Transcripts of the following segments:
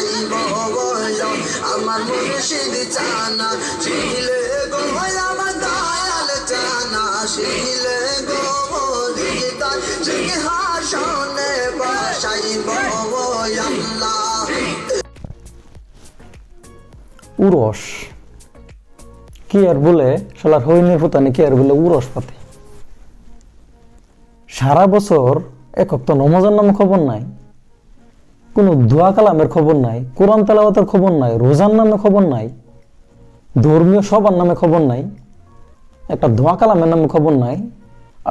বাসাইব আমার মুর্শিদ চানা ছিলে গো আমার দয়াল চানা ছিলে গো হৃদয় সিংহাসনে বাসাইব আল্লাহ। উরস কি আর বলে শালার হইনের ফুতানি কি আর বলে উরস পাতে সারা বছর একক তো নমাজের নামে খবর নাই, কোন দোয়া কালামের খবর নাই, কোরআন তেলাওয়াতের খবর নাই, রোজার নামে খবর নাই, ধর্মীয় সবার নামে খবর নাই, একটা দোয়া কালামের নামে খবর নাই,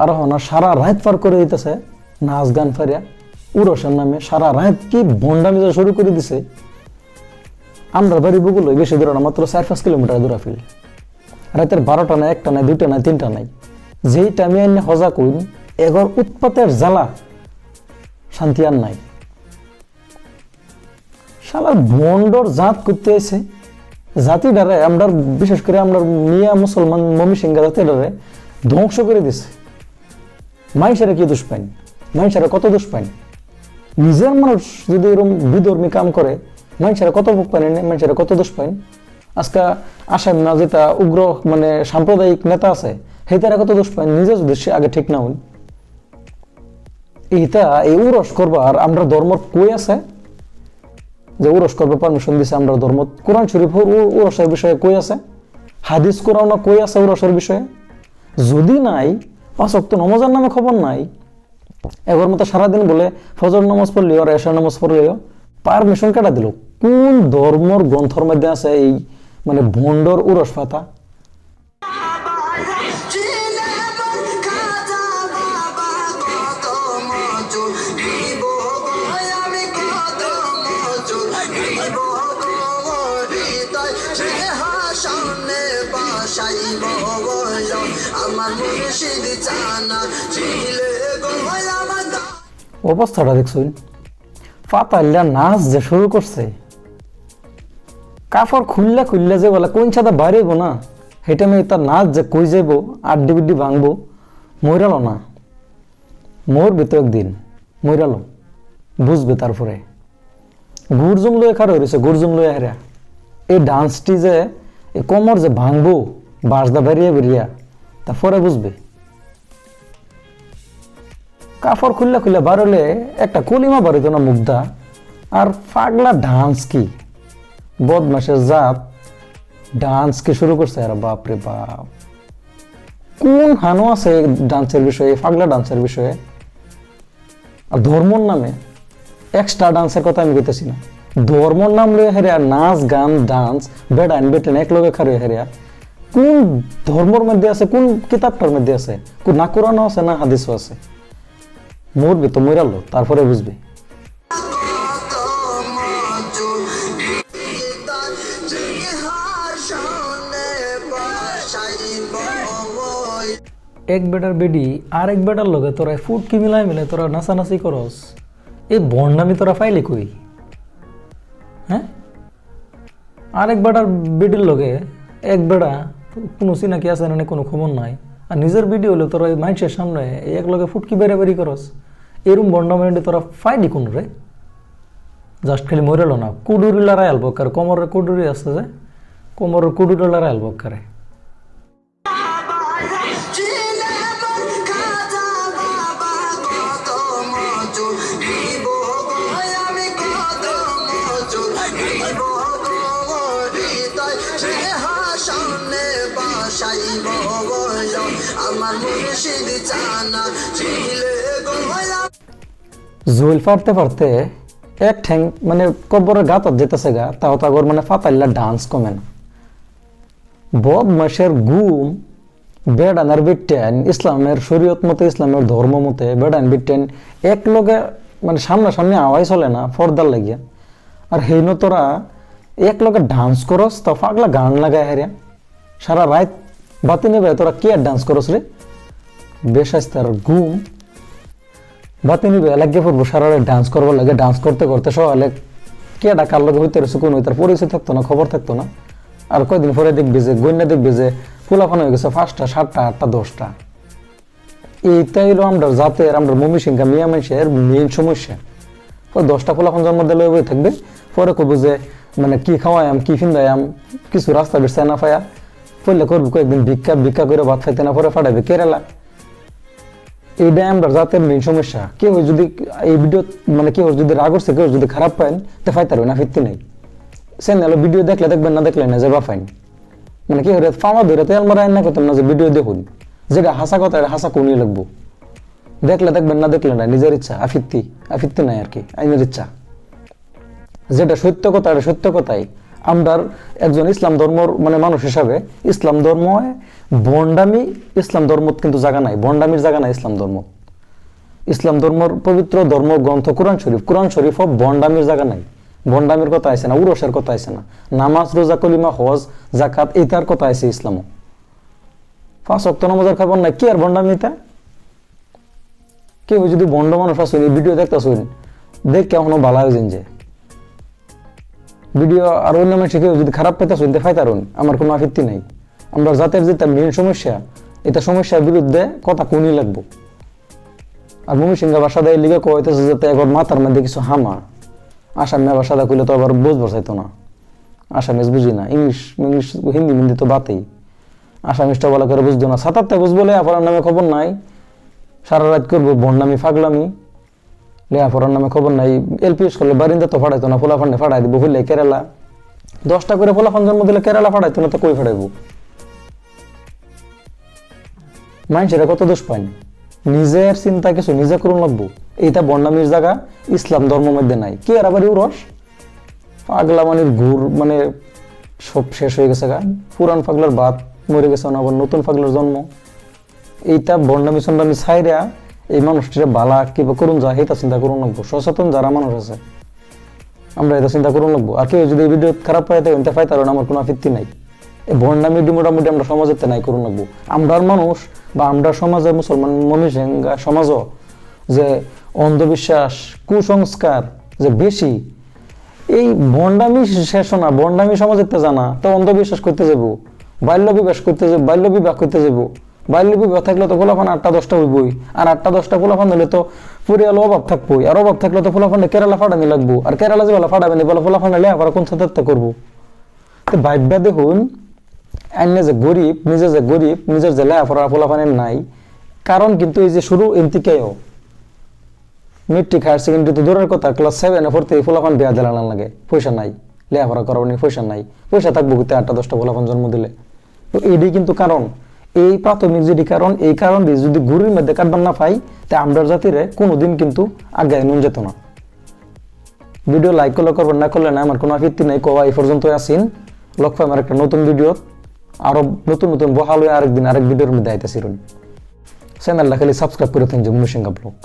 আর হনা সারা রাত পার করে দিতেছে নাচ গান ফারিয়া উরসের নামে সারা রাত কি বন্ডামি শুরু করে দিছে। আমরা বাড়ি বগুলো বেশি দূরে না, মাত্র 4-5 কিলোমিটার দূরা ফিল। রাতের 12টা নাই, 1টা নাই, 2টা নাই, 3টা নাই, যেই টাইমে আইনে হজা কইন এগর উৎপাতের জ্বালা শান্তি আর নাই। শালার বন্ডর জাত করতে এসে জাতি ডারে আমরা বিশেষ করে আমরা মিয়া মুসলমান মমি সিংহা জাতি ডারে ধ্বংস করে দিছে। মানুষেরা কি দোষ পাইনি, মানুষেরা কত দোষ পাইনি, নিজের মানুষ যদি এরকম বিধর্মী কাম করে মানুষেরা কত ভোগ পায়নি, মানুষেরা কত দোষ পাইন। আজকে আসাম না যেটা উগ্র মানে সাম্প্রদায়িক নেতা আছে সেইটারা কত দোষ পাইন, নিজে যদি সে আগে ঠিক না হইন। এইটা এই উরস করবার আমরা ধর্ম কই আছে যে উরস করবার পারমিশন দিছে আমরা ধর্ম? কোরআন শরীফ উরসের বিষয়ে কই আছে? হাদিস কোরআন কই আছে উরসের বিষয়ে? যদি নাই, 5 ওয়াক্ত নামাজের নামে খবর নাই, এবার মতো সারাদিন বলে ফজর নামাজ পড়লিও আর এশার নামাজ পড়লিও, পারমিশন কাটা দিল। কোন ধর্মর গ্রন্থর মধ্যে আছে এই মানে ভণ্ডর উরস পাতা? অবস্থাটা দেখছুন, ফাতাল্লা নাচ যে শুরু করছে, কাপড় খুললে খুললে যে বলে কোন সাদা বাইরেব না, সেটা আমি তার নাচ যে কই যাব আড্ডি বিড্ডি ভাঙবো, মইরালো না, মরবে তো একদিন, মইরালো বুঝবে। তারপরে গুরজুম লয়ে খারো হয়েছে, গুরজুম লয়ে হেরা এই ডান্সটি যে এই কোমর যে ভাঙবো বাসদা বেরিয়ে বেরিয়া, তারপরে বুঝবে। কাপড় খুললে খুললে বারলে একটা কলিমা বাড়িত না মুগ্ধা, আর পাগলা ডান্স কি বদমাসের জাত ডান্স কি শুরু করছে। আর বাপরে বাপ, কোন হানো আছে ডান্সের বিষয়ে, পাগলা ডান্সের বিষয়ে। আর ধর্মর নামে এক্সট্রা ডান্সের কথা আমি কইতেছি না, ধর্মর নাম লয়ে হেরিয়া নাচ গান ডান্স বেডান বেটেন এক লগে খারে হেরিয়া কোন ধর্মর মধ্যে আছে, কোন কিতাবটার মধ্যে আছে? না কোরআনও আছে না হাদিসও আছে। মরবে তো মরালো, তারপরে বুঝবে। এক বেটার বেডি আর এক বেটার লগে তোরা ফুট কি মিলাই মিলে তোরা নাচানাচি করস, এই বন্ডামি তোরা পাইলি কই? হ্যাঁ, আরেক বেটার বেডির লগে এক বেড়া কোনো চিনাকি আছে না কোনো খবর নাই, আর নিজের ভিডিও হলে তোরা মানুষের সামনে এক লগে ফুটকি বেড়াবেড়ি করস। এরম বন্ডামি তোরা ফাইলি কোন রে? জাস্ট খালি মরেলো না, কুডুরি লড়াই আলবকার, কোমরের কুডুরি আছে যে কোমরের কুডুরি লড়াই আলবকারে। জুল পারতে পারতে এক ঠ্যাং মানে কবরের গাতত যেতেছে গা, তাও তাগর মানে ফাতাল্লা ডান্স কমে না। বদমাসের গুম বেডানার বিটেন ইসলামের শরীয়ত মতে, ইসলামের ধর্ম মতে বেডান বিটেন এক লগে মানে সামনাসামনি আওয়াজ চলে না ফর্দার লাগিয়া, আর হেন তোরা এক লগে ডান্স করস, তা পাগলা গান লাগায় হেরিয়া সারা রাত বাতি নেবে। তোরা কি আর ডান্স করস রে? বেশাস্তার ঘুম বাতি নিবে লাগে পড়বো সারা রাত ডান্স করবার লাগে। ডান্স করতে করতে সকালে কে ডাকার লগে হইতে রয়েছে কোন তার পরিচয় থাকতো না, খবর থাকতো না। আর কয়দিন পরে দেখবে যে গন্যা দেখবে যে ফুলাফান হয়ে গেছে 5টা 7টা 8টা 10টা। এইটাই হলো আমরা জাতের, আমরা মমি সিংহা মিয়া মানুষের মেইন সমস্যা। ওই 10টা ফলাফল জন্ম দিলে বই থাকবে, পরে করবো যে মানে কি খাওয়াইম কি ফিন্দাইম কিছু রাস্তা বেরছে না পায়া, পড়লে করবো কয়েকদিন ভিক্ষা করে ভাত খাইতে না, পরে ফাটাবে কেরালা। এইটাই আমরা জাতের মেইন সমস্যা। কেউ যদি এই ভিডিও মানে কেউ যদি রাগ করছে, কেউ যদি খারাপ পাইন তো ফাইতারবে না, ফিরতে নেই। চ্যানেলে ভিডিও দেখলে দেখবেন, না দেখলে না, যে বা ফাইন। মানে কি হরে ফাওয়া ধরে তো আমরা রান্না করতাম না যে ভিডিও দেখুন, যেটা হাসা কথা এটা হাসা কোনই লাগবো, দেখলে দেখবেন না দেখলে না, নিজের ইচ্ছা, আফিত্তি নাই আর কি, আইনের ইচ্ছা। যেটা সত্য কথা এটা সত্য কথাই। আমরা একজন ইসলাম ধর্মর মানে মানুষ হিসাবে ইসলাম ধর্ম ভণ্ডামি, ইসলাম ধর্ম কিন্তু জায়গা নাই, ভণ্ডামির জায়গা নাই ইসলাম ধর্ম। ইসলাম ধর্মর পবিত্র ধর্ম গ্রন্থ কোরআন শরীফ ভণ্ডামির জায়গা নাই। ভণ্ডামির কথা আছে না, উরসের কথা আছে না, নামাজ রোজা কলিমা হজ জাকাত এইটার কথা আছে ইসলামও। 5 ওয়াক্ত নামাজের খবর নাই, কি আর ভণ্ডামিটা? কেউ যদি ভণ্ড মানুষ আসুন এই ভিডিও দেখতেছুন, দেখে এখনো ভালো হয়ে যান যে ভিডিও আর অন্য মানুষ কেউ যদি খারাপ পেতে শুনতে ফাইতারুন, আমার কোনো আপত্তি নাই। আমরা জাতের যেটা মেইন সমস্যা, এটা সমস্যার বিরুদ্ধে কথা কোনই লাগবো। আর ময়মনসিংহ ভাষা দেয় লিগে কইতেছে যাতে একবার মাথার মধ্যে কিছু হামা, আসামি ভাষাটা কইলে তো আবার বুঝবার চাইতো না, আসামিজ বুঝি না, ইংলিশ হিন্দি তো বাতেই, আসামিজটা বলা করে বুঝতো না, 7 বুঝবো লেখাপড়ার নামে খবর নাই, সারা রাত করবো বন্ডামি ফাগলামি, লেখাপড়ার নামে খবর নাই। এলপি স্কুলে বারিন্দা তো ফাড়াইতো না, ফোলাফান্ডে ফাড়াই দিব, হইলে কেরালা 10টা করে ফোলাফান জন্ম দিলে কেরালা ফাড়াইতো না, তো কই ফাড়াইবো? মানুষেরা কত দোষ পায়, নিজের চিন্তা কিছু নিজে করুন লাগবো। এইটা বন্ডামির জায়গা ইসলাম ধর্ম মধ্যে নাই। কি আর আবার রস পাগলা মানির ঘুর মানে সব শেষ হয়ে গেছে গা, পুরান পাগলার বাদ মরে গেছে না, আবার নতুন পাগলার জন্ম। এইটা বন্ডামি সন্ডামি ছাইরা এই মানুষটিরা বালা কিবা করুন যায়, এটা চিন্তা করুন লাগবো। সচেতন যারা মানুষ আছে আমরা এটা চিন্তা করুন লাগবো। আর কেউ যদি এই ভিডিও খারাপ পাইতে পাইতার আমার কোনো আপত্তি নাই। এই ভণ্ডামি মোটামুটি আমরা সমাজেতে নাই করুন লাগবো। আমরার মানুষ বা আমরা সমাজের মুসলমান মনীষা সমাজও যে অন্ধবিশ্বাস কুসংস্কার যে বেশি, এই ভণ্ডামি শেষ না, ভণ্ডামি সমাজেতে জানা তো অন্ধবিশ্বাস করতে যাবো, বাল্য বিবাহ করতে যাবো। বাল্য বিবাহ থাকলে তো ফোলাফান 8টা-10টা হইবই, আর 8টা-10টা ফোলাফান হলে তো পরিয়াল অভাব থাকবোই, আর অভাব থাকলে তো ফোলাফানে কেরালা ফাটানি লাগবো, আর কেরালা যে ফাটাবে নি বলে ফোলাফান হলে আবার কোন সাথে করবো? তো ভাইবা দেখুন, নিজের যে লেখাপড়া ফোলাফানের নাই, কারণ কিন্তু এই যে শুরু এনতিকেও মেট্রিক হায়ার সেকেন্ডারি তো দূরের কথা, ক্লাস 7-এ পড়তে ফোলাফান বিয়া দিলাম লাগে, পয়সা নাই, লেখাপড়া করার পয়সা নাই, পয়সা থাকবো কিন্তু 8টা-10টা ফোলাফান জন্ম দিলে। তো এইটাই কিন্তু কারণ, এই প্রাথমিক যেটি কারণ, এই কারণ দিয়ে যদি ঘুরির মধ্যে কাটবার না পাই, তা আমরা জাতিরে কোনোদিন কিন্তু আগে নুন যেত না। ভিডিও লাইক করবেন, না করলে না আমার কোনো আপত্তি নেই। কোয়া এই পর্যন্ত আসিন, লক্ষ্য আমার একটা নতুন ভিডিও, আরো নতুন বহাল হয়ে আরেক ভিডিওর মধ্যে আইতেছি। চ্যানেলটা খালি সাবস্ক্রাইব করে থাকেন যে ময়মনসিংহ ব্লগ।